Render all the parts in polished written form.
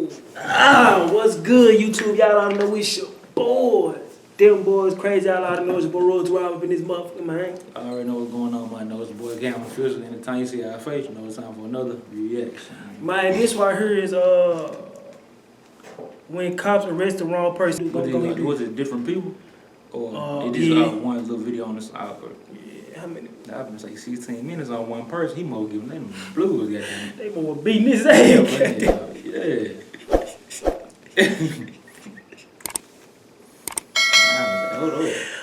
What's good, YouTube? Y'all already know it's your boys. Them boys crazy. Y'all already know it's your boy Road up in this motherfucker, man. I already know what's going on, man. I know it's your boy Gamma Official. Anytime you see our face, you know it's time for another reaction. Man, this right here is when cops arrest the wrong person. Was it different people? Or it just one little video on the side? Yeah, how many? I've been like 16 minutes on one person. He more giving them blues, goddamn. They more beating his ass. Yeah.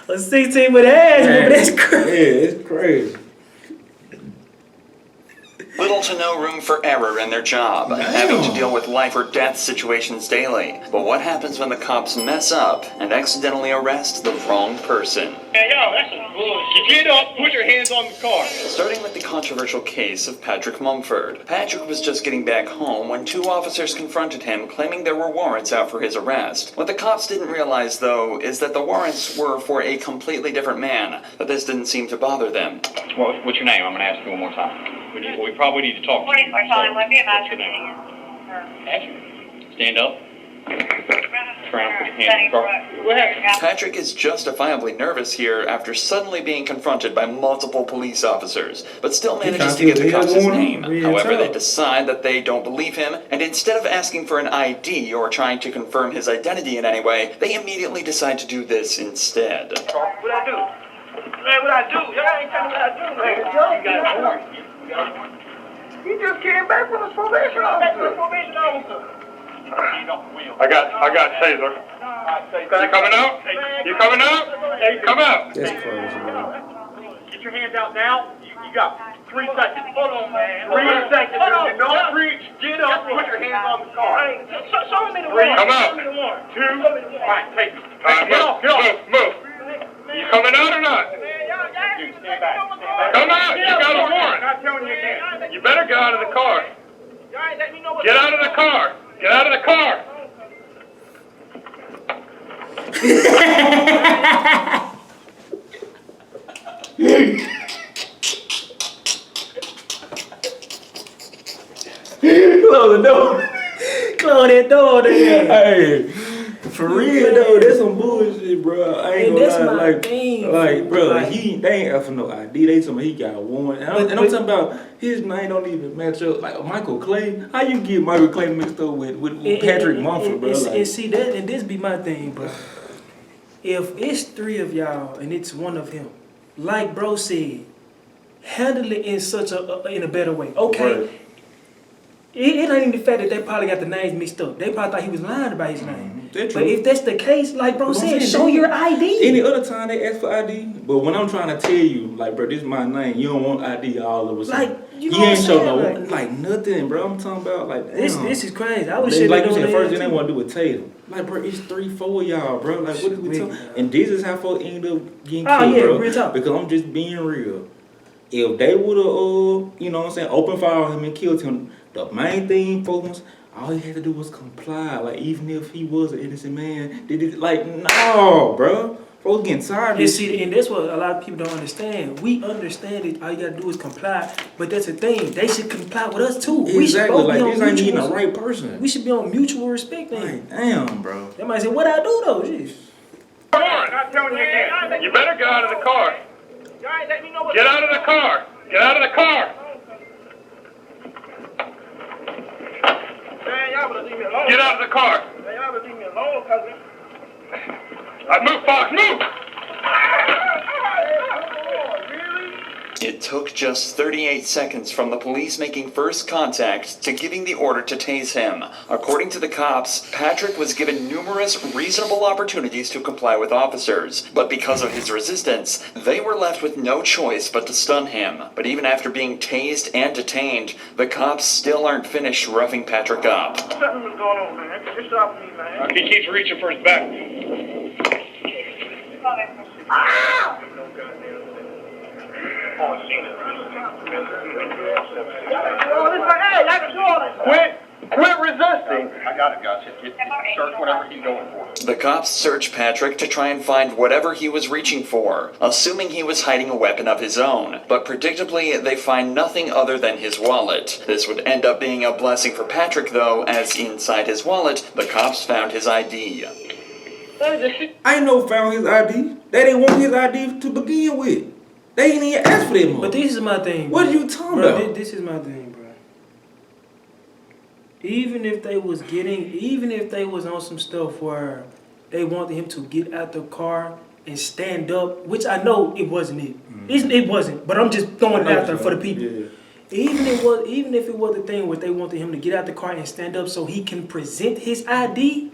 A 16 with ass, man, that's crazy. Yeah, it's crazy. Little to no room for error in their job, having to deal with life or death situations daily. But what happens when the cops mess up and accidentally arrest the wrong person? Hey, yo, that's some bullshit. Get up, put your hands on the car. Starting with the controversial case of Patrick Mumford. Patrick was just getting back home when two officers confronted him, claiming there were warrants out for his arrest. What the cops didn't realize, though, is that the warrants were for a completely different man, but this didn't seem to bother them. What's your name? I'm going to ask you one more time. We probably need to talk to you. Patrick, stand up. Patrick is justifiably nervous here after suddenly being confronted by multiple police officers, but still manages to get the cops his name. However, they decide that they don't believe him, and instead of asking for an ID or trying to confirm his identity in any way, they immediately decide to do this instead. What I do? Man, what I do? Y'all ain't telling me what I do, man. You got a warrant. He just came back from his probation officer. I got Taser. You coming out? You coming out? Hey, come out. That's crazy, man. Get your hands out now. You got 3 seconds. Hold on, man. 3 seconds. If you don't reach, get up, put your hands on the car. Show me the warrant. Come out. 2. All right, take it. Get off. Move. You coming out or not? Stand back. Come out. You got a warrant. I'm not telling you again. You better get out of the car. Get out of the car. Get out of the car. Close the door. Close that door there. Hey, for real though, that's some bullshit, bro. I ain't gonna lie, like, bro, they ain't after no ID. They told me he got a warrant, and I'm talking about his name don't even match up. Like Michael Clay, how you get Michael Clay mixed up with Patrick Mumford, bro? And see that, and this be my thing, but if it's 3 of y'all and it's 1 of him, like bro said, handle it in such in a better way. Okay. Right. It ain't even the fact that they probably got the names mixed up. They probably thought he was lying about his name. But if that's the case, like bro said, show your ID. Any other time they ask for ID, but when I'm trying to tell you, like, bro, this is my name, you don't want ID all of a sudden. Like, you know he ain't show no like nothing, bro. I'm talking about like this is crazy. I was like you said, first thing they want to do is Tatum. Like, bro, it's 3, 4 of y'all, bro. Like, what is we talking? And this is how folks end up getting killed, bro. Real talk. Because I'm just being real. If they would have, you know what I'm saying, opened fire on him and killed him, the main thing, folks, all he had to do was comply. Like, even if he was an innocent man, no, bro. Folks getting tired of this. And that's what a lot of people don't understand. We understand it. All you gotta do is comply. But that's the thing. They should comply with us too. Exactly. We should both like, be this on ain't even mutual, the right person. We should be on mutual respect then. Like, damn, bro. They might say, what I do though? Jeez. Come on. I'm not telling you again. You better get out of the car. Get out of the car. Get out of the car. Get out of the car. Y'all would leave me alone, cousin. Move, Fox, move! It took just 38 seconds from the police making first contact to giving the order to tase him. According to the cops, Patrick was given numerous reasonable opportunities to comply with officers, but because of his resistance, they were left with no choice but to stun him. But even after being tased and detained, the cops still aren't finished roughing Patrick up. Something was going on, man. Just stop me, man. He keeps reaching for his back. Ah! Quit Quit resisting. I got it, guys. Search whatever he's going for. The cops search Patrick to try and find whatever he was reaching for, assuming he was hiding a weapon of his own. But predictably, they find nothing other than his wallet. This would end up being a blessing for Patrick, though, as inside his wallet, the cops found his ID. I ain't no found his ID. They didn't want his ID to begin with. They didn't even ask for that money. But this is my thing. What bro. are you talking bro, about? This is my thing, bro. Even if they was on some stuff where they wanted him to get out the car and stand up, which I know it wasn't it. Mm-hmm. It wasn't, but I'm just throwing it out there for the people. Yeah. Even if it was the thing where they wanted him to get out the car and stand up so he can present his ID,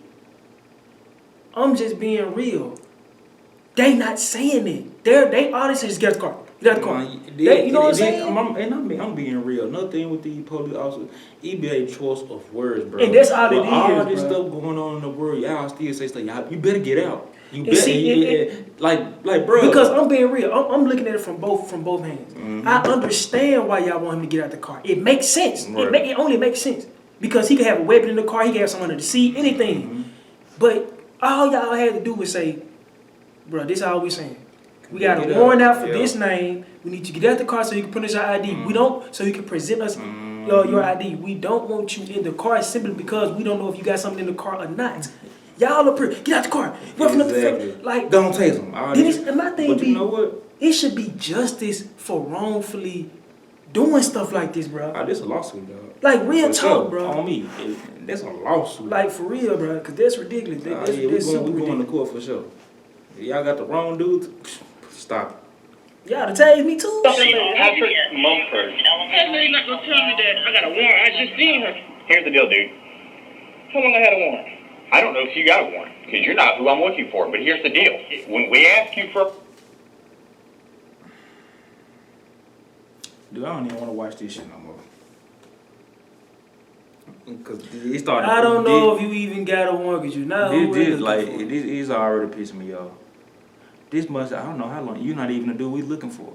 I'm just being real. They not saying it. They honestly just get out the car. Get out the car. You know what I'm saying? I'm being real. Nothing with these police officers. It be a choice of words, bro. And that's all it is, all this bro. stuff going on in the world, y'all still say stuff. Y'all, you better get out. You And better, see, like, bro. Because I'm being real. I'm looking at it from both hands. Mm-hmm. I understand why y'all want him to get out the car. It makes sense. Right. It only makes sense. Because he could have a weapon in the car, he could have someone under the seat, anything. Mm-hmm. But all y'all had to do was say, bro, this is all we saying. We got a Get warrant up. out for Yeah. this name. We need you to get out the car so you can put us your ID. We don't, so you can present us your ID. We don't want you in the car simply because we don't know if you got something in the car or not. Y'all are get out the car. Exactly. Like, don't take them. and my thing But be, you know what? it should be justice for wrongfully doing stuff like this, bro. This a lawsuit, dog. Like real For talk, sure. bro. On me, that's a lawsuit. Like for real, bro. Cause that's ridiculous. That's we super going to ridiculous. court for sure. If y'all got the wrong dudes, stop. Y'all to tag me too. Patrick Mumford. That lady not gonna tell me that I got a warrant. I just seen her. Here's the deal, dude. How long I had a warrant? I don't know if you got a warrant, because you're not who I'm looking for, but here's the deal. When we ask you for... Dude, I don't even want to watch this shit no more. Cause it started. I don't know if you even got a warrant, cause you know. This is already pissing me off. This must, I don't know how long. You're not even the dude we looking for.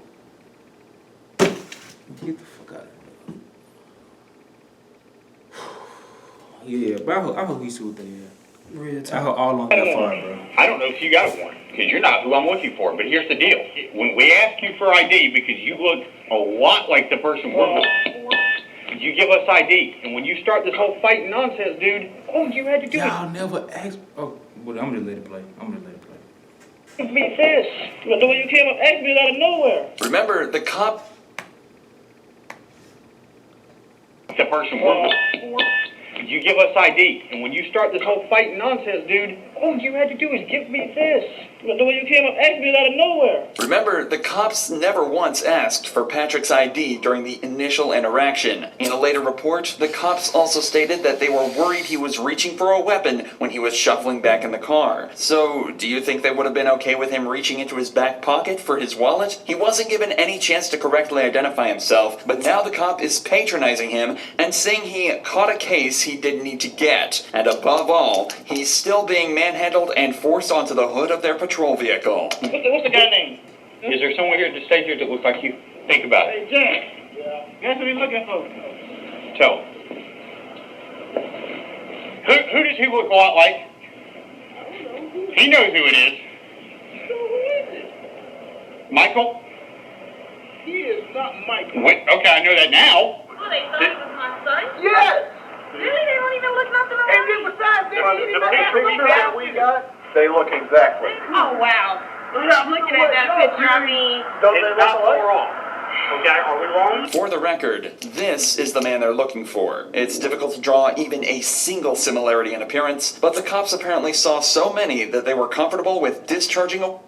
Get the fuck out of here. Yeah, but I hope he sued them. Real I talk. hope all on that fire, bro. I don't know if you got a warrant, because you're not who I'm looking for, but here's the deal. When we ask you for ID, because you look a lot like the person we're looking for, you give us ID, and when you start this whole fighting nonsense, dude, all you had to do Y'all never asked. Oh, well, I'm gonna let it play. Give me this. But the way you came up, asked me out of nowhere. Remember, the cop the person we're looking for. You give us ID, and when you start this whole fighting nonsense, dude, all you had to do is give me this. But the way you came up, asked me out of nowhere. Remember, the cops never once asked for Patrick's ID during the initial interaction. In a later report, the cops also stated that they were worried he was reaching for a weapon when he was shuffling back in the car. So, do you think they would have been okay with him reaching into his back pocket for his wallet? He wasn't given any chance to correctly identify himself, but now the cop is patronizing him and saying he caught a case he didn't need to get. And above all, he's still being manhandled and forced onto the hood of their patrol vehicle. What's the guy name? Is there someone here at the stage here that looks like you? Think about it. Hey, Jack. Yeah. Guess what he's looking for? Tell him. Who does he look a lot like? He knows who it is. So who is it? Michael? He is not Michael. Wait, okay, I know that now. Oh, they thought it was my son? Yes! Really? They don't even look nothing And like then me? besides, they didn't even have picture to that we got, they look exactly. Oh, wow. I'm looking at that picture. I mean, Don't they It's look not alike? wrong. Okay, are we wrong? For the record, this is the man they're looking for. It's difficult to draw even a single similarity in appearance, but the cops apparently saw so many that they were comfortable with discharging a...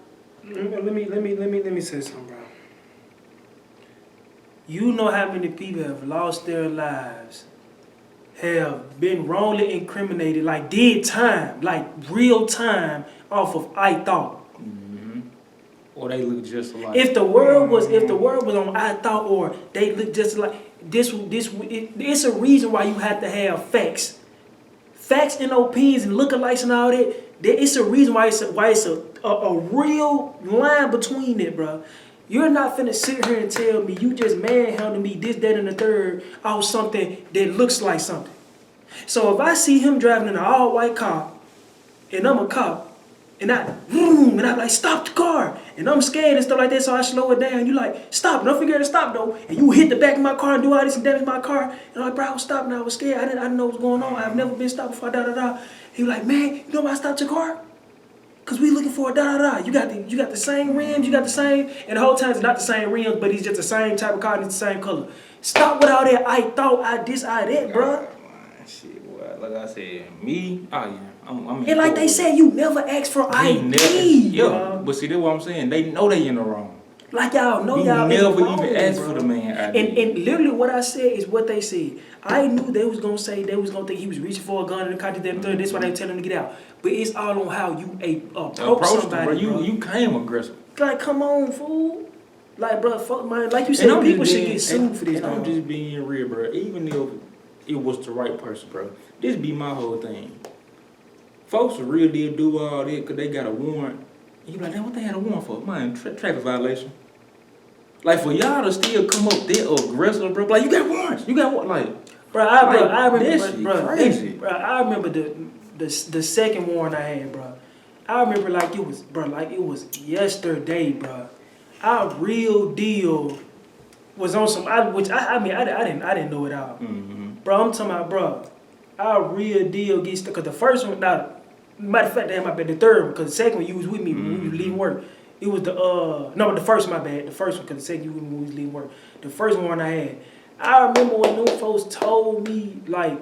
Let me say something, bro. You know how many people have lost their lives, have been wrongly incriminated, like did time, like real time, off of I thought. Or they look just alike. If the world was on I thought, or they look just like it's a reason why you have to have facts and opinions and lookalikes and all that. It's a reason why it's a real line between it, bro. You're not finna sit here and tell me you just manhandled me this, that, and the third off something that looks like something. So if I see him driving in an all-white car, and I'm a cop, and I'm like, stop the car, and I'm scared and stuff like that, so I slow it down. You like, stop, don't forget to stop though, and you hit the back of my car and do all this and damage my car, and I'm like, bro, I was stopping, I was scared, I didn't know what's going on, I've never been stopped before, da da da. He was like, man, you know why I stopped your car? Cause we looking for a da da da. You got the same rims, you got the same, and the whole time it's not the same rims, but it's just the same type of car and it's the same color. Stop with all that. I thought I this, I that, bro. Shit, boy. Like I said, me, oh yeah, I'm and like they said, you never ask for ID. Yeah, but see, that's what I'm saying. They know they in the wrong. Like y'all know you y'all never wrong, even asked bro. for the man ID. And literally what I said is what they said. I knew they was gonna say they was gonna think he was reaching for a gun in the car. That's why they tell him to get out. But it's all on how you approach somebody, bro. You came aggressive. Like, come on, fool. Like, bro, fuck, man. Like you said, people should get sued for this. And I'm just being real, bro. Even if it was the right person, bro. This be my whole thing. Folks who really did do all that because they got a warrant. You be like, damn, what they had a warrant for? Man, traffic violation. Like, for y'all to still come up there aggressive, bro. Like, you got warrants. You got what? Like, bro, I remember, this bro, crazy. Bro, I remember the second warrant I had, bro. I remember like it was yesterday, bro. Our real deal was on some, I didn't know it all. Mm-hmm. Bro, I'm talking about, bro, our real deal gets, because the first one, now, matter of fact, damn, my bad, the third one, because the second one you was with me when we was leaving work. It was the first one, my bad, the first one, because the second you was when we was leaving work. The first one I had. I remember when them folks told me, like,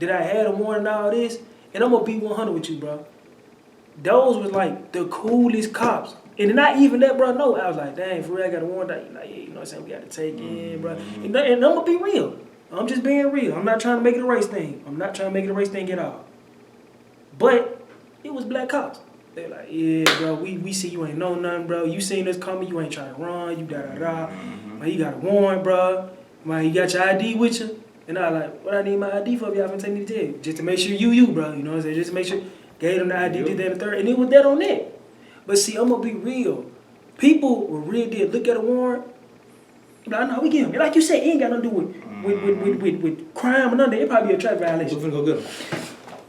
that I had a warrant and all this, and I'm going to be 100 with you, bro. Those was like the coolest cops. And not even that, bro, no. I was like, dang, for real, I got a warrant. Like, yeah, you know what I'm saying? We got to take in, bro. And I'm going to be real. I'm just being real. I'm not trying to make it a race thing. I'm not trying to make it a race thing at all. But it was black cops. They're like, yeah, bro, we see you ain't know nothing, bro. You seen us coming, you ain't trying to run, you da-da-da. Man, you got a warrant, bro. Man, you got your ID with you. And I was like, what I need my ID for if y'all finna take me to jail? Just to make sure you, bro. You know what I'm saying? Just to make sure. Gave them the ID, did that and the third. And it was that on that. But see, I'm going to be real. People will really did look at a warrant. Like, no, we get him. And like you said, it ain't got nothing to do with crime or nothing. It probably be a traffic violation. We're finna go get him.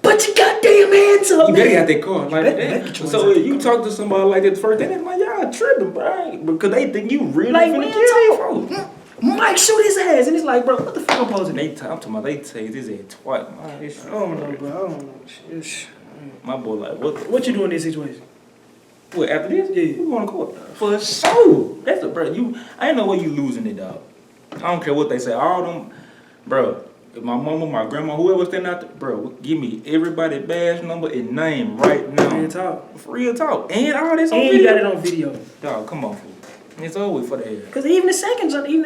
But you goddamn hands up, you man. better get that car. Like, so if you talk to somebody like that first, they think, man, y'all tripping, bro. Because they think you really like, finna kill these folks. Mike shoot his ass. And it's like, bro, what the fuck I'm supposed to do? I'm talking about they tased his ass twice. I don't know, bro. I don't know. My boy like, what you doing in this situation? What, after this? Yeah. We going to court. For sure. That's the, bro, I ain't know where you losing it, dog. I don't care what they say. All them, bro, if my mama, my grandma, whoever standing out there, bro, give me everybody badge number and name right now. Real talk. Real talk. And all this on and video. You got it on video. Dog, come on, fool. It's over for the head. Because even the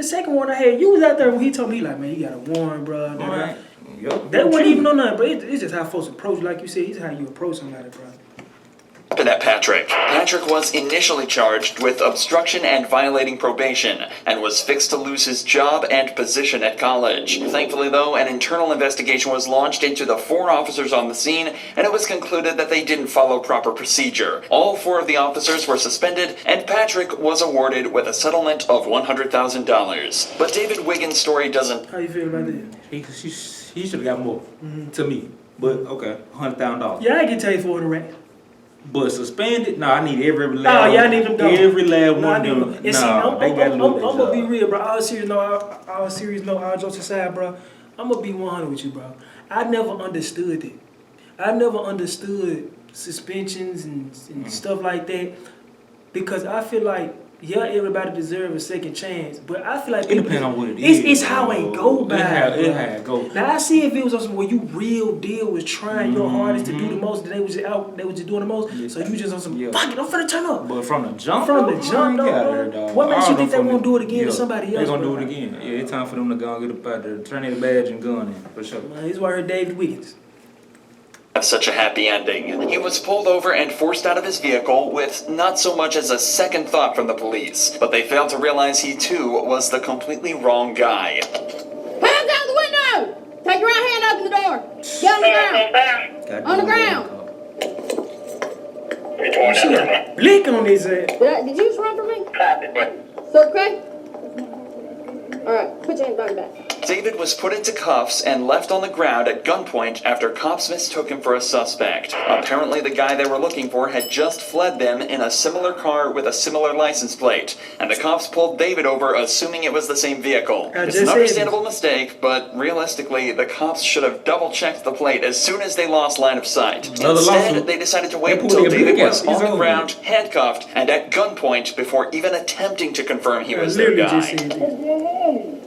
second one I had, you was out there when he told me, like, man, you got a warrant, bro. Right. Yep. That wasn't even on nothing, but it's just how folks approach, like you said, it's how you approach somebody, bro. At Patrick. Patrick was initially charged with obstruction and violating probation and was fixed to lose his job and position at college. Thankfully, though, an internal investigation was launched into the 4 officers on the scene, and it was concluded that they didn't follow proper procedure. All 4 of the officers were suspended, and Patrick was awarded with a settlement of $100,000. But David Wigan's story doesn't... How you feel about that? He should have got more to me. But, okay, $100,000. Yeah, I get paid for the rent. But suspended? No, I need every lab. Oh, yeah, I need them gone. Every lab one of them. And see, I'm gonna be real, bro. All serious, all jokes aside, bro. I'm gonna be 100 with you, bro. I never understood it. I never understood suspensions and stuff like that because I feel like, yeah, everybody deserves a second chance, but I feel like it depends on what it is. It's how it go by. It had go. Now I see if it was something where you real deal was trying your hardest to do the most, they was just doing the most. Yeah. So you just on some fuck it, I'm finna turn up. But from the jump, dog. What makes you think they won't do it again to somebody else? They gonna do it again. Yeah, it's time for them to go and get up out there, turn their badge and gun in for sure. Man, this is why I heard David Wigan. Such a happy ending. He was pulled over and forced out of his vehicle with not so much as a second thought from the police, but they failed to realize he too was the completely wrong guy. Hands out the window! Take your right hand, open the door. Get on the ground. On the ground. She got a blick on his head. Did you just run from me? So, Craig? Alright, put your hands behind your back. David was put into cuffs and left on the ground at gunpoint after cops mistook him for a suspect. Apparently, the guy they were looking for had just fled them in a similar car with a similar license plate, and the cops pulled David over assuming it was the same vehicle. It's an understandable mistake, but realistically, the cops should have double-checked the plate as soon as they lost line of sight. Instead, they decided to wait until David was on the ground, handcuffed, and at gunpoint before even attempting to confirm he was their guy.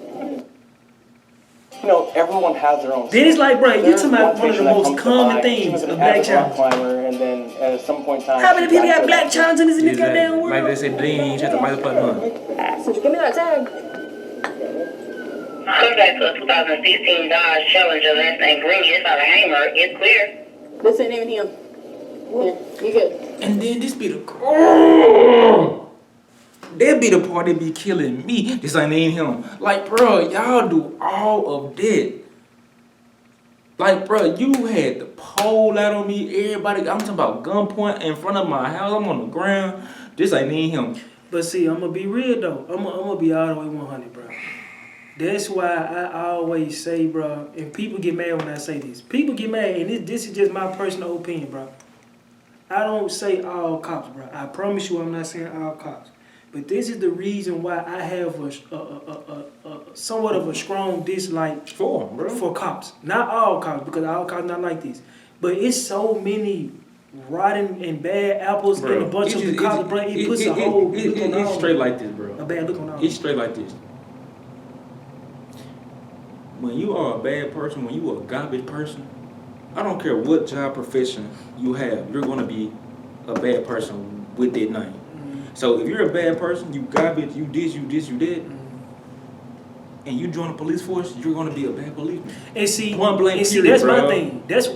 You know, everyone has their own. Then it's like, bro, you're talking about one of the most common things of black challenge. Climber, and then at some point in time, how many people got black challenges in this goddamn world? Like they said, they ain't shut the light plug on. So give me that tag. Subject to a 2016 Dodge Challenger, last name Green, it's out of Hamer, it's clear. This ain't even him. Yeah, you good. And then this be the that be the part that be killing me. This ain't him. Like, bro, y'all do all of that. Like, bro, you had the pole out on me. Everybody, I'm talking about gunpoint in front of my house. I'm on the ground. This ain't him. But see, I'm gonna be real though. I'm gonna be all the way 100, bro. That's why I always say, bro, and people get mad when I say this. People get mad, and this is just my personal opinion, bro. I don't say all cops, bro. I promise you I'm not saying all cops. But this is the reason why I have a somewhat of a strong dislike for cops. Not all cops, because all cops not like this. But it's so many rotten and bad apples in a bunch of the cops, bro. It puts a whole look on all. It's straight like this, bro. A bad look on all. It's straight like this. When you are a bad person, when you are a garbage person, I don't care what job profession you have, you're going to be a bad person with that name. So if you're a bad person, you garbage, you this, you that, and you join the police force, you're going to be a bad policeman. And see, period, that's bro. my thing. That's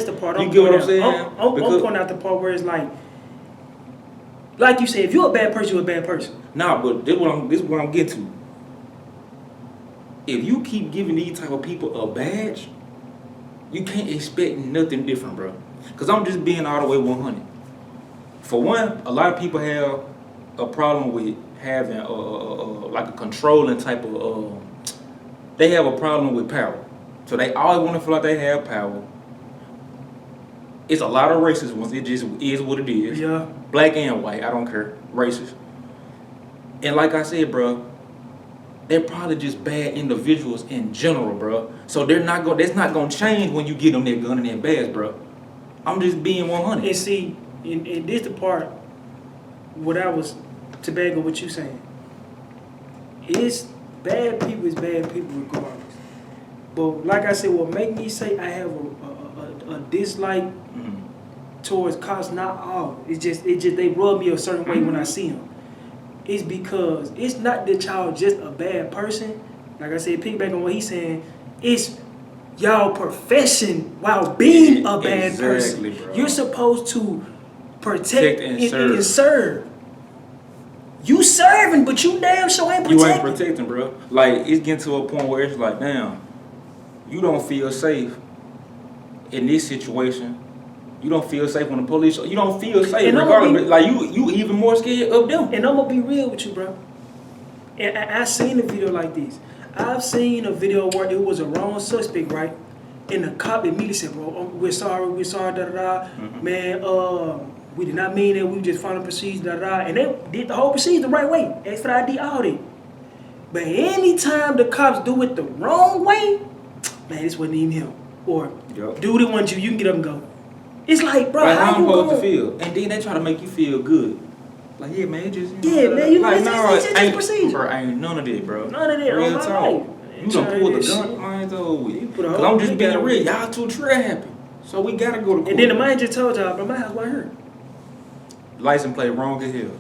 the part I'm You get what I'm saying? I'm pointing out the part where it's like you said, if you're a bad person, you're a bad person. Nah, but this is what I'm getting to. If you keep giving these type of people a badge, you can't expect nothing different, bro. Because I'm just being all the way 100. For one, a lot of people have a problem with having like a controlling type of. They have a problem with power, so they always want to feel like they have power. It's a lot of racist ones. It just is what it is. Yeah. Black and white, I don't care. Racist. And like I said, bro, they're probably just bad individuals in general, bro. So that's not gonna change when you get them that gun and that badge, bro. I'm just being 100. And see, and this the part what I was to bag on what you saying. It's bad people is bad people regardless. But like I said, what make me say I have a dislike towards cops, not all. It's just they rub me a certain way when I see them. It's because it's not that y'all just a bad person. Like I said, piggyback on what he's saying, it's y'all profession while being a bad person. Bro. You're supposed to protect and serve. You serving, but you damn sure ain't protecting. You ain't protecting, bro. Like, it's getting to a point where it's like, damn, you don't feel safe in this situation. You don't feel safe when the police. You don't feel safe regardless. Like you even more scared of them. And I'm gonna be real with you, bro. And I seen a video like this. I've seen a video where it was a wrong suspect, right? And the cop immediately said, "Bro, we're sorry, da da da. Man, we did not mean that. We just following procedure, da da." And they did the whole procedure the right way. Asked for the ID, all that. But anytime the cops do it the wrong way, man, this wasn't even him. Or dude, it wasn't you. You can get up and go. It's like, bro, how you supposed to feel? And then they try to make you feel good. Like, yeah, man, just man, you like, it's just procedure. Bro, ain't none of that, bro. None of that. Real On talk. my life. You done pulled the gun, mine's over with. Cause I'm just being real. Y'all too trap happy, so we gotta go to court. And then the man just told y'all, but my house wasn't hurt. License plate wrong as hell.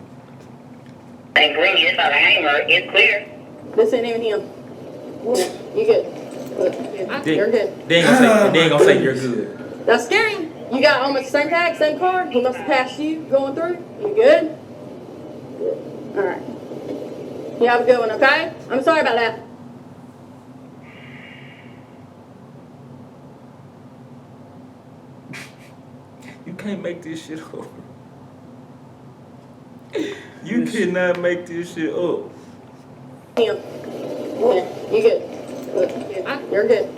And Green, it's out of Hamer, it's clear. This ain't even him. You good? You're good. They ain't gonna say you're good. That's scary. You got almost the same tag, same car. He must have passed you going through. You good? All right. You have a good one, okay? I'm sorry about that. You can't make this shit up. You cannot make this shit up. Him. Yeah, you good? You're good.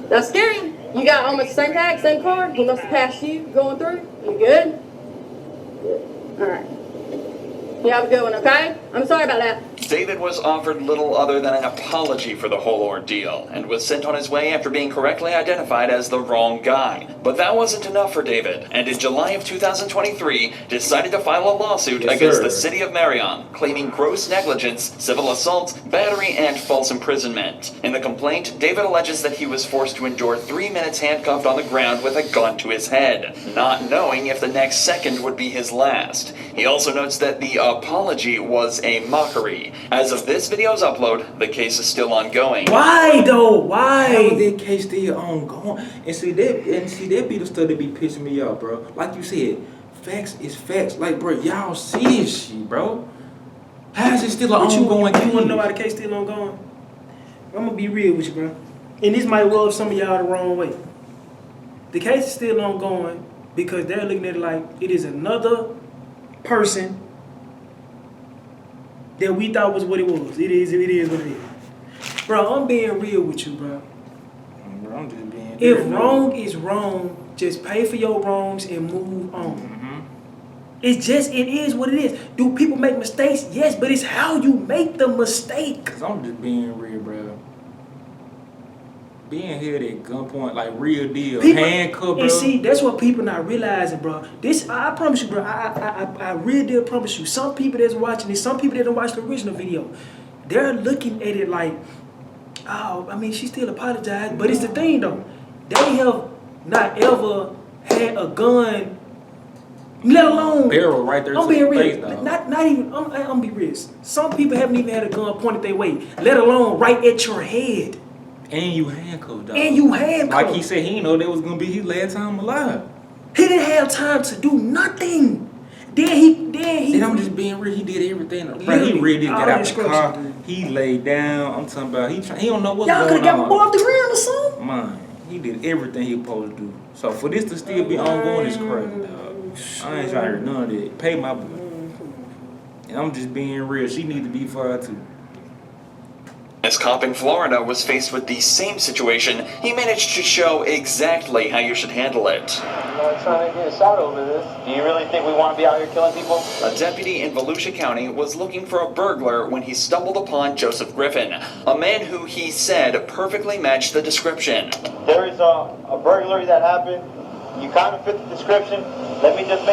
That's scary. You got almost the same tag, same car. He must have passed you going through. You good? Good. All right. You have a good one, okay? I'm sorry about that. David was offered little other than an apology for the whole ordeal and was sent on his way after being correctly identified as the wrong guy. But that wasn't enough for David, and in July of 2023 decided to file a lawsuit against the city of Marion, claiming gross negligence, civil assault, battery, and false imprisonment. In the complaint, David alleges that he was forced to endure 3 minutes handcuffed on the ground with a gun to his head, not knowing if the next second would be his last. He also notes that the apology was a mockery. As of this video's upload, the case is still ongoing. Why though? Why? How is that case still ongoing? And see that be the stuff that be pissing me off, bro. Like you said, facts is facts. Like, bro, y'all see this shit, bro. How is it still an ongoing case? You wanna know why the case still ongoing? I'm gonna be real with you, bro. And this might rub some of y'all the wrong way. The case is still ongoing because they're looking at it like it is another person that we thought was what it was. It is what it is. Bro, I'm being real with you, bro. Bro, I'm just being If wrong is wrong, just pay for your wrongs and move on. It is what it is. Do people make mistakes? Yes, but it's how you make the mistake. Cause I'm just being real, bro. Being held at gunpoint, like real deal, handcuffed, bro. And see, that's what people not realizing, bro. This, I promise you, bro. I real deal promise you. Some people that's watching this, some people that don't watch the original video, they're looking at it like, oh, I mean, she still apologized. But it's the thing, though. They have not ever had a gun, let alone barrel right there. I'm being real. Not even. I'm be real. Some people haven't even had a gun pointed their way, let alone right at your head. And you handcuffed, dog. And you handcuffed. Like he said, he didn't know that was gonna be his last time alive. He didn't have time to do nothing. Then I'm just being real. He did everything. Bro, he really got out the car. Dude. He laid down. I'm talking about he don't know what's Y'all going could have got on. my boy off the ground or something. Man, he did everything he was supposed to do. So for this to still be ongoing is crazy, dog. I ain't trying to hear none of that. Pay my boy. And I'm just being real. She need to be fired too. As cop in Florida was faced with the same situation, he managed to show exactly how you should handle it. I'm not trying to get shot over this. Do you really think we want to be out here killing people? A deputy in Volusia County was looking for a burglar when he stumbled upon Joseph Griffin, a man who he said perfectly matched the description. There is a burglary that happened. You kind of fit the description. Let me just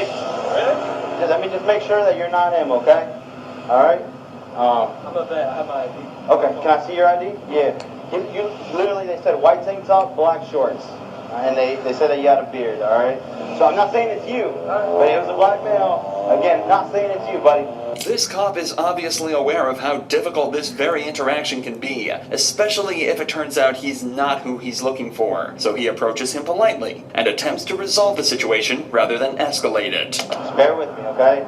make sure that you're not him, okay? All right. I'm a vet. I have my ID. Okay. Can I see your ID? Yeah. You literally, they said white tank top, black shorts, and they said that you had a beard. All right. So I'm not saying it's you, but it was a black male. Again, not saying it's you, buddy. This cop is obviously aware of how difficult this very interaction can be, especially if it turns out he's not who he's looking for. So he approaches him politely and attempts to resolve the situation rather than escalate it. Just bear with me, okay?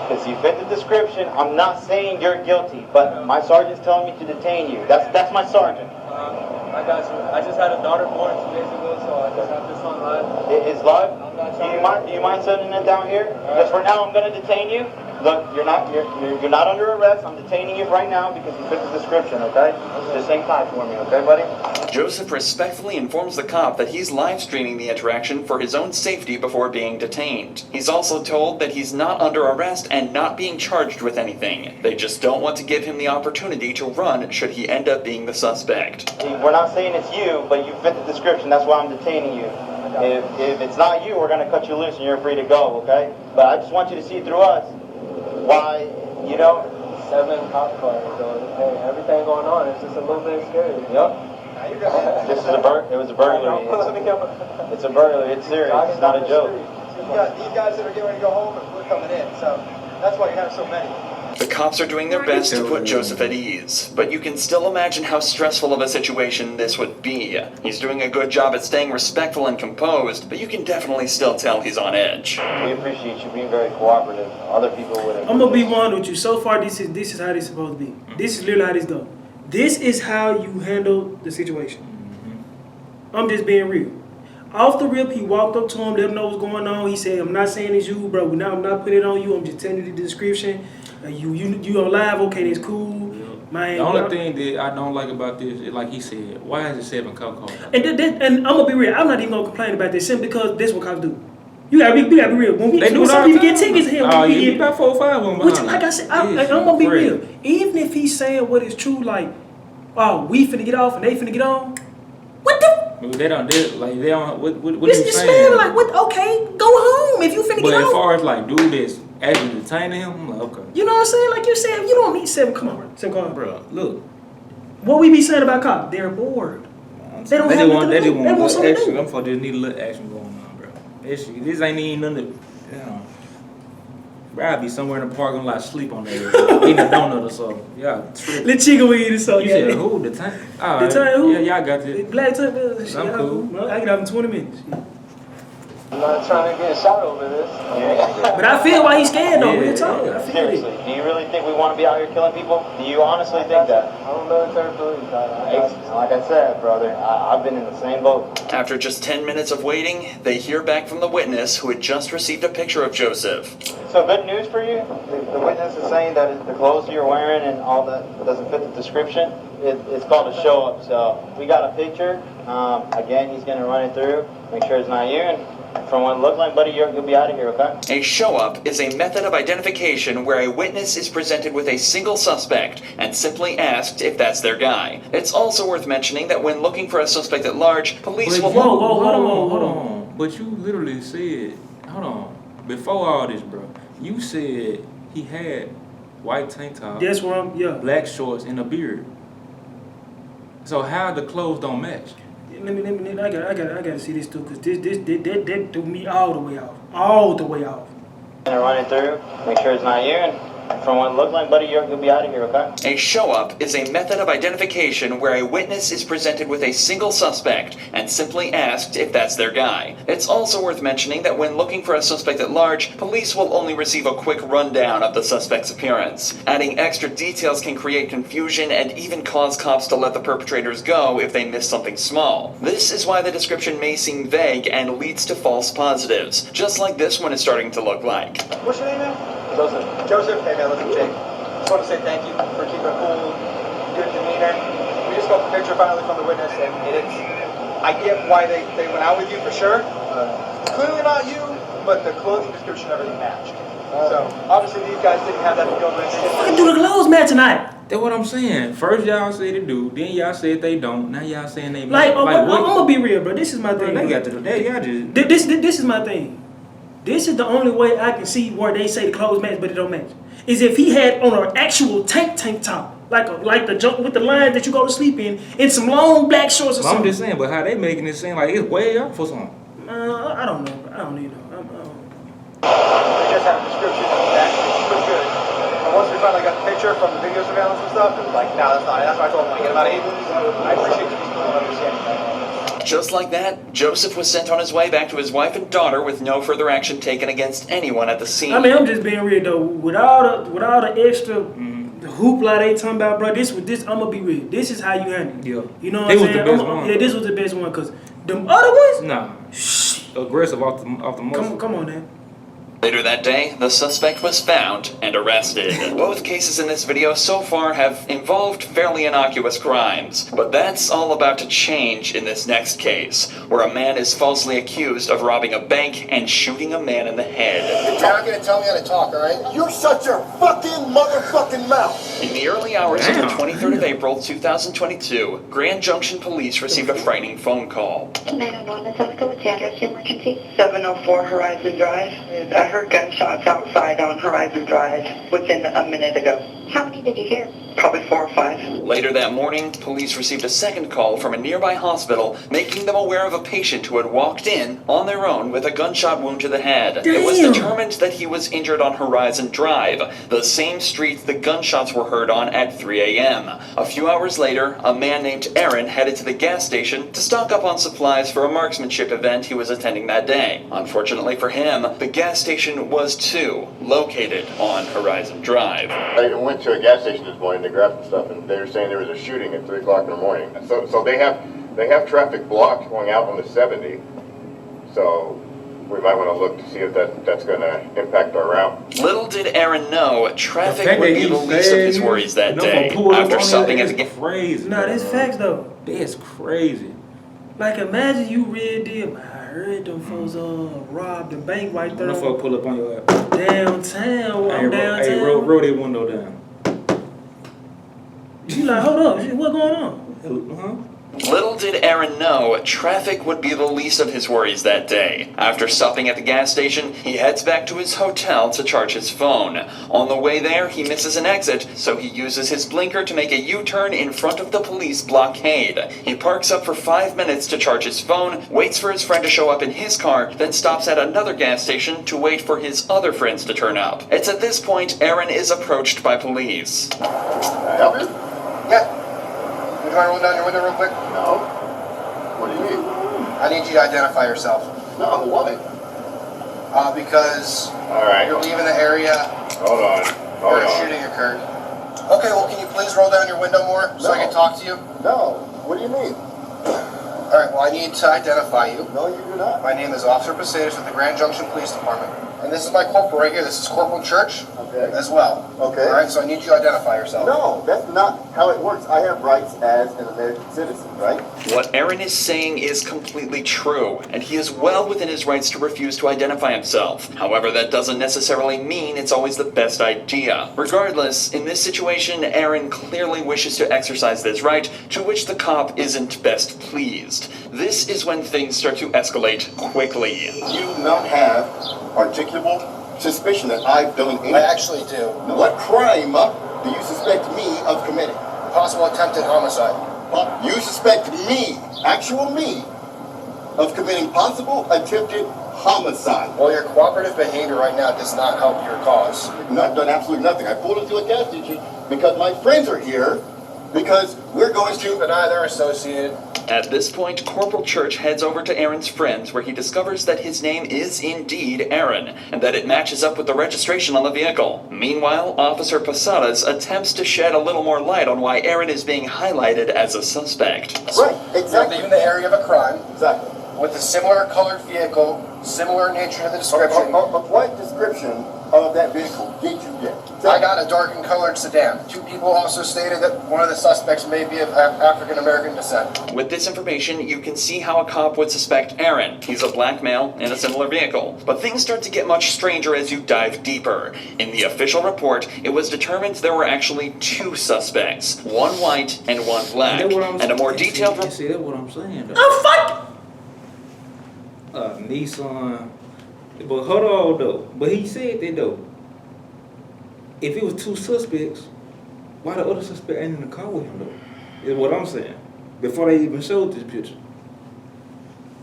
Because you fit the description. I'm not saying you're guilty, but my sergeant's telling me to detain you. That's my sergeant. I got you. I just had a daughter born 2 days ago, so I just have this on live. It is live? Do you mind sending it down here? Just for now, I'm going to detain you. Look, you're not under arrest. I'm detaining you right now because you fit the description, okay? Just hang tight for me, okay, buddy? Joseph respectfully informs the cop that he's live streaming the interaction for his own safety before being detained. He's also told that he's not under arrest and not being charged with anything. They just don't want to give him the opportunity to run should he end up being the suspect. We're not saying it's you, but you fit the description. That's why I'm detaining you. If it's not you, we're going to cut you loose and you're free to go, okay? But I just want you to see through us why, 7 cop cars, so hey, everything going on, it's just a little bit scary. Yep. This is it was a burglary. It's a burglary. It's serious. It's not a joke. You got these guys that are getting ready to go home and we're coming in, so that's why you have so many. The cops are doing their best to put Joseph at ease, but you can still imagine how stressful of a situation this would be. He's doing a good job at staying respectful and composed, but you can definitely still tell he's on edge. We appreciate you being very cooperative. Other people wouldn't. I'm gonna be one with you. So far, this is how this is supposed to be. This is literally how this goes. This is how you handle the situation. I'm just being real. Off the rip, he walked up to him, let him know what's going on. He said, I'm not saying it's you, bro. I'm not putting it on you. I'm just telling you the description. You on live, okay, that's cool. Man, the only thing that I don't like about this is, like he said, why is it 7 cop cars? And I'm gonna be real. I'm not even gonna complain about this simply because that's what cops do. You gotta be real. When some people get tickets here, we get about 4 or 5 of them. Which, like I said, I'm gonna be real. Even if he's saying what is true, like, oh, we finna get off and they finna get on. What the? They don't. What this you is saying? like, what? Okay, go home if you finna get off. But as far as like, dude, that's actually detaining him, I'm like, okay. You know what I'm saying? Like you said, you don't need 7. Come on, bro. 7 cars, bro. Look, what we be saying about cops? They're bored. They don't have nothing to do. They want something to do. I'm for just need a little action going on, bro. This ain't even nothing. Bro, I'd be somewhere in the parking lot, sleep on that, eating a donut or something. Yeah, little chicken weed or something. You said who? The tank? The tank who? Yeah, y'all got this. Black tank. I'm cool. Well, I get out in 20 minutes. I'm not trying to get shot over this. Yeah. But I feel why he's scared though. Real talk. I feel Seriously, do you really think we want to be out here killing people? Do you honestly think that? I'm a military police. Like I said, brother, I've been in the same boat. After just 10 minutes of waiting, they hear back from the witness who had just received a picture of Joseph. So good news for you. The witness is saying that the clothes you're wearing and all that doesn't fit the description. It's called a show up. So we got a picture. Again, he's going to run it through, make sure it's not you. And from what it looked like, buddy, you'll be out of here, okay? A show-up is a method of identification where a witness is presented with a single suspect and simply asked if that's their guy. It's also worth mentioning that when looking for a suspect at large, police will... Hold on. But you literally said, hold on, before all this, bro, you said he had white tank top, that's where I'm, black shorts, and a beard. So how the clothes don't match? I gotta see this too, because this threw me all the way off. Gonna run it through, make sure it's not you, and from what it looked like, buddy, you'll be out of here, okay? A show-up is a method of identification where a witness is presented with a single suspect and simply asked if that's their guy. It's also worth mentioning that when looking for a suspect at large, police will only receive a quick rundown of the suspect's appearance. Adding extra details can create confusion and even cause cops to let the perpetrators go if they miss something small. This is why the description may seem vague and leads to false positives, just like this one is starting to look like. What's your name now? Joseph. Joseph? Hey man, listen, Jake. Just want to say thank you for keeping a cool, good demeanor. We just got the picture finally from the witness, and I get why they went out with you for sure. Clearly not you, but the clothing description and everything matched. So obviously these guys didn't have that to go with. Fucking do the clothes match tonight. That's what I'm saying. First y'all said they do, then y'all said they don't. Now y'all saying they like what? I'm gonna be real, bro. This is my thing. They got to do that. Y'all just this is my thing. This is the only way I can see where they say the clothes match, but it don't match. Is if he had on an actual tank top, like the jump with the lines that you go to sleep in, and some long black shorts or something. I'm just saying, but how they making it seem like it's way up for something? I don't know. I don't even know. They just had a description of that. It's pretty good. And once we finally got the picture from the video surveillance and stuff, it was like, no, that's not it. That's why I told him to get him out of here. I appreciate you being understanding that. Just like that, Joseph was sent on his way back to his wife and daughter with no further action taken against anyone at the scene. I mean, I'm just being real though. With all the extra the hoopla they talking about, bro. This I'm gonna be real. This is how you handle it. Yeah. You know what I'm saying? Was the best one. Yeah, this was the best one because them other ones. Nah. Aggressive off the muscle. Come on, man. Later that day, the suspect was found and arrested. Both cases in this video so far have involved fairly innocuous crimes, but that's all about to change in this next case, where a man is falsely accused of robbing a bank and shooting a man in the head. You're not gonna tell me how to talk, alright? You shut your fucking motherfucking mouth! In the early hours of the 23rd of April, 2022, Grand Junction Police received a frightening phone call. 911, this is what's the address to emergency? 704 Horizon Drive. I heard gunshots outside on Horizon Drive within a minute ago. How many did you hear? Probably 4 or 5. Later that morning, police received a second call from a nearby hospital, making them aware of a patient who had walked in on their own with a gunshot wound to the head. Damn. It was determined that he was injured on Horizon Drive, the same street the gunshots were heard on at 3 a.m. A few hours later, a man named Aaron headed to the gas station to stock up on supplies for a marksmanship event he was attending that day. Unfortunately for him, the gas station was too located on Horizon Drive. I went to a gas station this morning to grab some stuff, and they were saying there was a shooting at 3 o'clock in the morning. So they have traffic blocked going out on the 70, So we might want to look to see if that's going to impact our route. Little did Aaron know, traffic would be the least of his worries that day. After stopping at the crazy. Nah, that's facts though. That's crazy. Like imagine you read them. I heard them folks robbed the bank right there. No fuck pull up on your ass. Downtown. I'm downtown. Hey, roll that window down. You like, hold up, what's going on? Huh? Little did Aaron know, traffic would be the least of his worries that day. After stopping at the gas station, he heads back to his hotel to charge his phone. On the way there, he misses an exit, so he uses his blinker to make a U-turn in front of the police blockade. He parks up for 5 minutes to charge his phone, waits for his friend to show up in his car, then stops at another gas station to wait for his other friends to turn up. It's at this point Aaron is approached by police. Can I help you? Yeah. You want to roll down your window real quick? No. What do you mean? I need you to identify yourself. No, why? Because you're leaving the area. Hold on. Where a shooting occurred. Okay, well, can you please roll down your window more so I can talk to you? No. What do you mean? All right, well, I need to identify you. No, you do not. My name is Officer Posadas with the Grand Junction Police Department. And this is my corporal right here. This is Corporal Church as well. Okay. All right, so I need you to identify yourself. No, that's not how it works. I have rights as an American citizen, right? What Aaron is saying is completely true, and he is well within his rights to refuse to identify himself. However, that doesn't necessarily mean it's always the best idea. Regardless, in this situation, Aaron clearly wishes to exercise this right, to which the cop isn't best pleased. This is when things start to escalate quickly. You do not have articulable suspicion that I've done anything. I actually do. What crime do you suspect me of committing? Possible attempted homicide. You suspect me, actual me, of committing possible attempted homicide. Well, your cooperative behavior right now does not help your cause. I've not done absolutely nothing. I pulled into a gas station because my friends are here, because we're going to... And they're associated. At this point, Corporal Church heads over to Aaron's friends, where he discovers that his name is indeed Aaron, and that it matches up with the registration on the vehicle. Meanwhile, Officer Posadas attempts to shed a little more light on why Aaron is being highlighted as a suspect. Right, exactly. You're leaving the area of a crime. Exactly. With a similar colored vehicle, similar nature to the description. What description of that vehicle did you get? I got a darkened colored sedan. 2 people also stated that one of the suspects may be of African American descent. With this information, you can see how a cop would suspect Aaron. He's a black male in a similar vehicle. But things start to get much stranger as you dive deeper. In the official report, it was determined there were actually 2 suspects, one white and one black. And a more detailed report. See, that's what I'm saying, though. Oh, fuck! Nissan. But hold on, though. But he said that, though. If it was 2 suspects, why the other suspect ain't in the car with him, though? Is what I'm saying. Before they even showed this picture.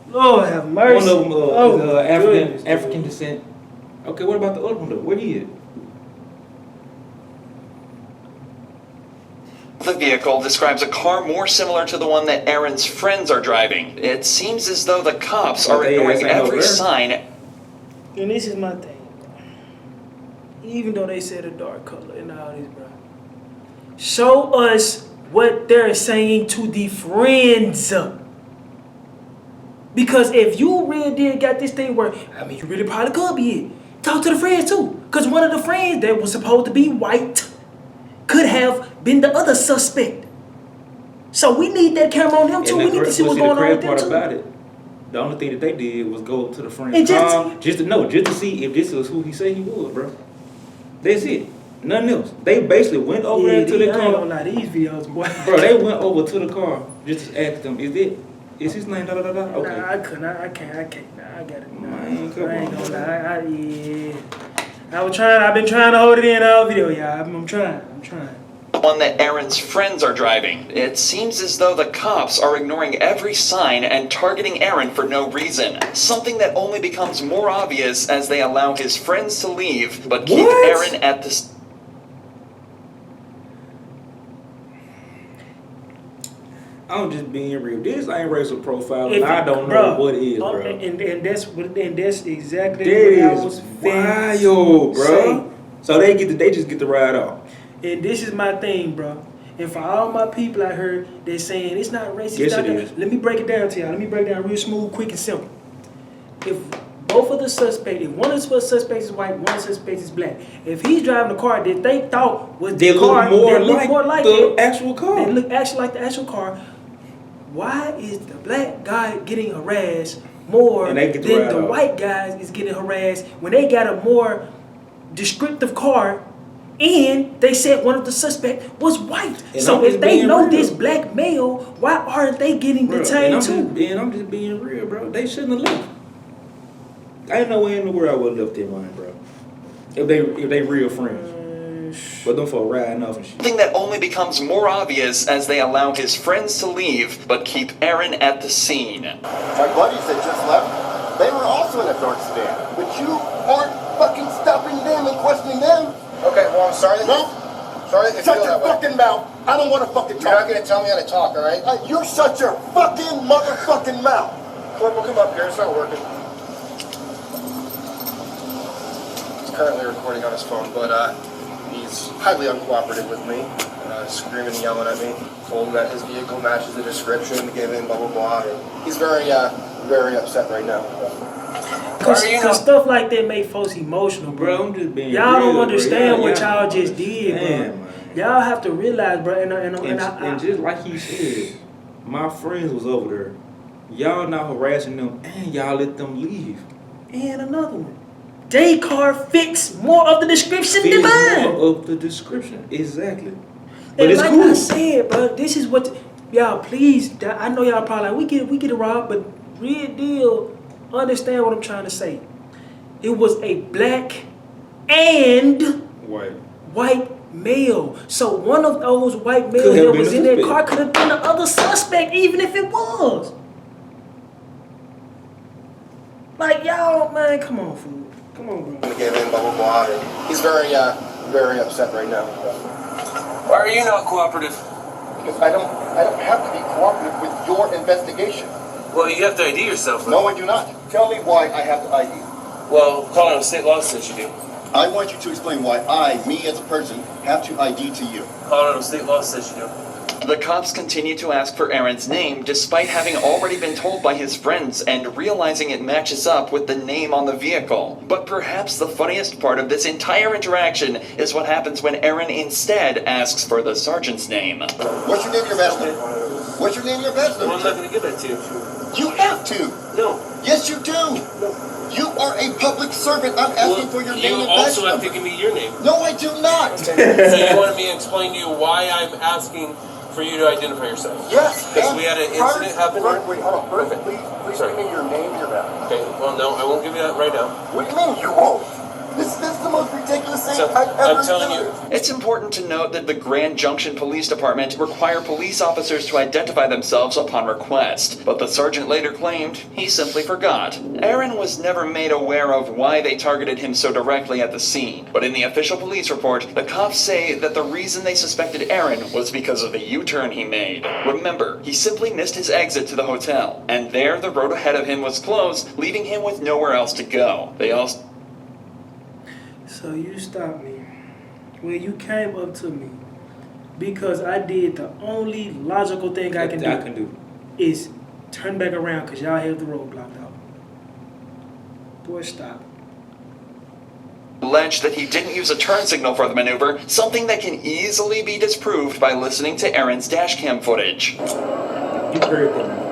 Lord have mercy. One of them is African descent. Okay, what about the other one, though? Where he at? The vehicle describes a car more similar to the one that Aaron's friends are driving. It seems as though the cops are ignoring every sign. And this is my thing. Even though they said a dark color and all this, bro. Show us what they're saying to the friends. Because if you really did got this thing where, I mean, you really probably could be it. Talk to the friends too. Because one of the friends that was supposed to be white could have been the other suspect. So we need that camera on them too. We need to see what's going on with them too. About it, the only thing that they did was go to the friend's and just to see if this was who he said he was, bro. That's it. Nothing else. They basically went over there to the car. I ain't gonna lie, these videos, boy. Bro, they went over to the car just to ask them, is his name da da da da? Okay. Nah, I couldn't. I can't. Nah, I got it. Nah, I ain't gonna lie. I've been trying to hold it in all video, y'all. I'm trying. One that Aaron's friends are driving. It seems as though the cops are ignoring every sign and targeting Aaron for no reason. Something that only becomes more obvious as they allow his friends to leave, but keep Aaron at the... I'm just being real. This ain't racial profiling. I don't know what it is, bro. And that's exactly that what I was wild, bro. So they just get the ride off. And this is my thing, bro. And for all my people out here, they're saying it's not racist. Yes, it is. Let me break it down to y'all. Let me break it down real smooth, quick, and simple. if both of the suspects, if one of the suspects is white, one of the suspects is black. If he's driving the car that they thought was the car, look more like the actual car. They look actually like the actual car. Why is the black guy getting harassed more than the white guys is getting harassed when they got a more descriptive car and they said one of the suspects was white? And so if they know this black male, why aren't they getting detained too? I'm just being real, bro. They shouldn't have left. I ain't no way in the world I would have left them line, bro. If they real friends. But them for riding off and shit. Something that only becomes more obvious as they allow his friends to leave, but keep Aaron at the scene. My buddies that just left, they were also in a dark sedan. But you aren't fucking stopping them and questioning them. Okay, well, I'm sorry. No. Sorry that you Shut feel your that way. fucking mouth. I don't want to fucking talk. You're not going to tell me how to talk, all right? You shut your fucking motherfucking mouth. Corporal, come up here. It's not working. He's currently recording on his phone, but he's highly uncooperative with me, screaming and yelling at me. Told him that his vehicle matches the description given, blah, blah, blah. He's very, very upset right now. Cause stuff like that make folks emotional, bro. I'm just being y'all real, don't understand bro. what y'all just did, bro. Y'all have to realize, bro. And just like he said, my friends was over there. Y'all not harassing them, and y'all let them leave. And another one. They car fits more of the description than mine. More of the description, exactly. But and it's like cool. I said, bro, this is what y'all please. I know y'all probably like we get it wrong, but real deal. Understand what I'm trying to say. It was a black and white male. So one of those white males that was in that car could have been the other suspect, even if it was. Like y'all, man, come on, fool. Come on, bro. Given, blah, blah, blah. And he's very, very upset right now. Why are you not cooperative? Because I don't have to be cooperative with your investigation. Well, you have to ID yourself. No, I do not. Tell me why I have to ID. Well, Colorado state law says you do. I want you to explain why me as a person, have to ID to you. Colorado state law says you do. The cops continue to ask for Aaron's name despite having already been told by his friends and realizing it matches up with the name on the vehicle. But perhaps the funniest part of this entire interaction is what happens when Aaron instead asks for the sergeant's name. What's your name, your bachelor? What's your name, your bachelor? Well, I'm not going to give that to you. You have to. No. Yes, you do. No. You are a public servant. I'm asking for your name and badge You also have to give me your name. No, I do not. So you wanted me to explain to you why I'm asking for you to identify yourself? Yes. Because we had an incident happen here? Wait, hold on. First, please give me your name and your badge. Okay, well, no, I won't give you that right now. What do you mean you won't? This is the most ridiculous thing I've ever I'm telling you. It's important to note that the Grand Junction Police Department require police officers to identify themselves upon request, but the sergeant later claimed he simply forgot. Aaron was never made aware of why they targeted him so directly at the scene, but in the official police report, the cops say that the reason they suspected Aaron was because of the U-turn he made. Remember, he simply missed his exit to the hotel, and there the road ahead of him was closed, leaving him with nowhere else to go. They also... So you stopped me. Well, you came up to me because I did the only logical thing I can do is turn back around because y'all have the road blocked out. Boy, stop. Alleged that he didn't use a turn signal for the maneuver, something that can easily be disproved by listening to Aaron's dashcam footage. You heard that.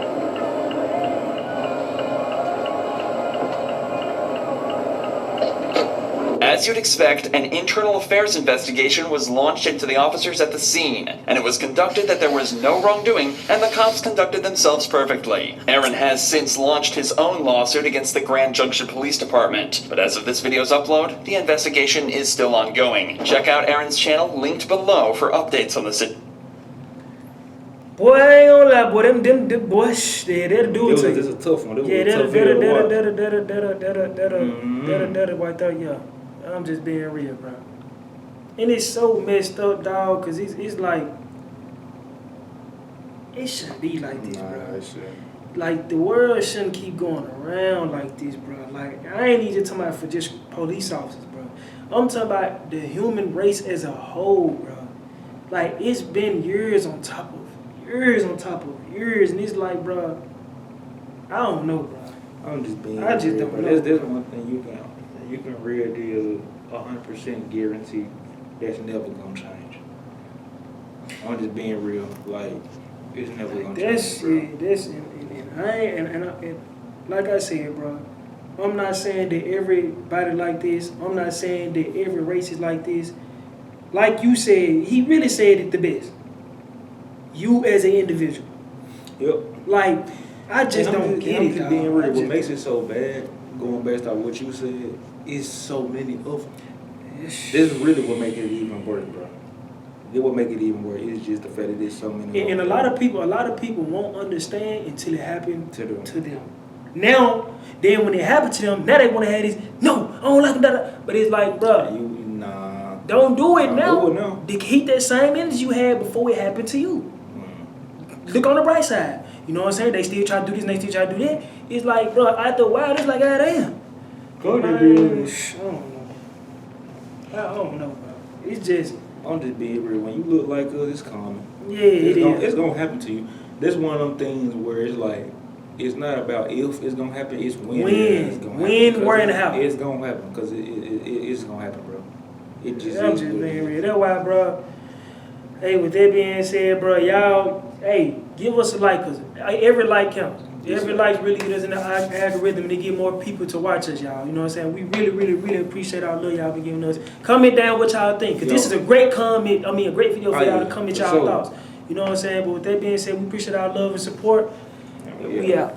As you'd expect, an internal affairs investigation was launched into the officers at the scene, and it was conducted that there was no wrongdoing, and the cops conducted themselves perfectly. Aaron has since launched his own lawsuit against the Grand Junction Police Department, but as of this video's upload, the investigation is still ongoing. Check out Aaron's channel, linked below, for updates on the situation. Boy, I ain't gonna lie, boy, them boys, they'll do it to you. This is a tough one. Yeah, that'll right there, yeah. I'm just being real, bro. And it's so messed up, dog, because it's like, it shouldn't be like this, bro. It shouldn't. Like, the world shouldn't keep going around like this, bro. Like, I ain't even talking about for just police officers, bro. I'm talking about the human race as a whole, bro. Like, it's been years on top of years, and it's like, bro, I don't know, bro. I'm just being. I just real, don't bro. know. There's one thing you can real deal 100% guarantee that's never gonna change. I'm just being real. Like it's never gonna That's change. it. That's and I ain't and like I said, bro. I'm not saying that everybody like this. I'm not saying that every race is like this. Like you said, he really said it the best. You as an individual. Yep. Like, I just don't get it, just being dog. real. What makes it so bad, going based on what you said, is so many of them. This is really what makes it even worse, bro. It what make it even worse. It's just the fact that there's so many. And a lot of people won't understand until it happened to them. Now, then when it happened to them, now they want to have this. No, I don't like that. But it's like, bro, don't do it now. Do it now. Keep that same energy you had before it happened to you. Look on the bright side. You know what I'm saying? They still try to do this and they still try to do that. It's like, bro, after a while, it's like, God damn. Go I don't know, bro. It's just. I'm just being real. When you look like us, it's common. Yeah, it's gonna happen to you. That's one of them things where it's like, it's not about if it's gonna happen. It's when. It's gonna happen. When, where, and how. It's gonna happen because it's gonna happen, bro. It just. I'm just being real. That's why, bro. Hey, with that being said, bro, y'all, hey, give us a like, cause every like counts. Every like really get us in the algorithm and they get more people to watch us, y'all. You know what I'm saying? We really, really, really appreciate all love y'all been giving us. Comment down what y'all think, cause this is a great comment. I mean, a great video for y'all to comment y'all thoughts. You know what I'm saying? But with that being said, we appreciate our love and support. We out.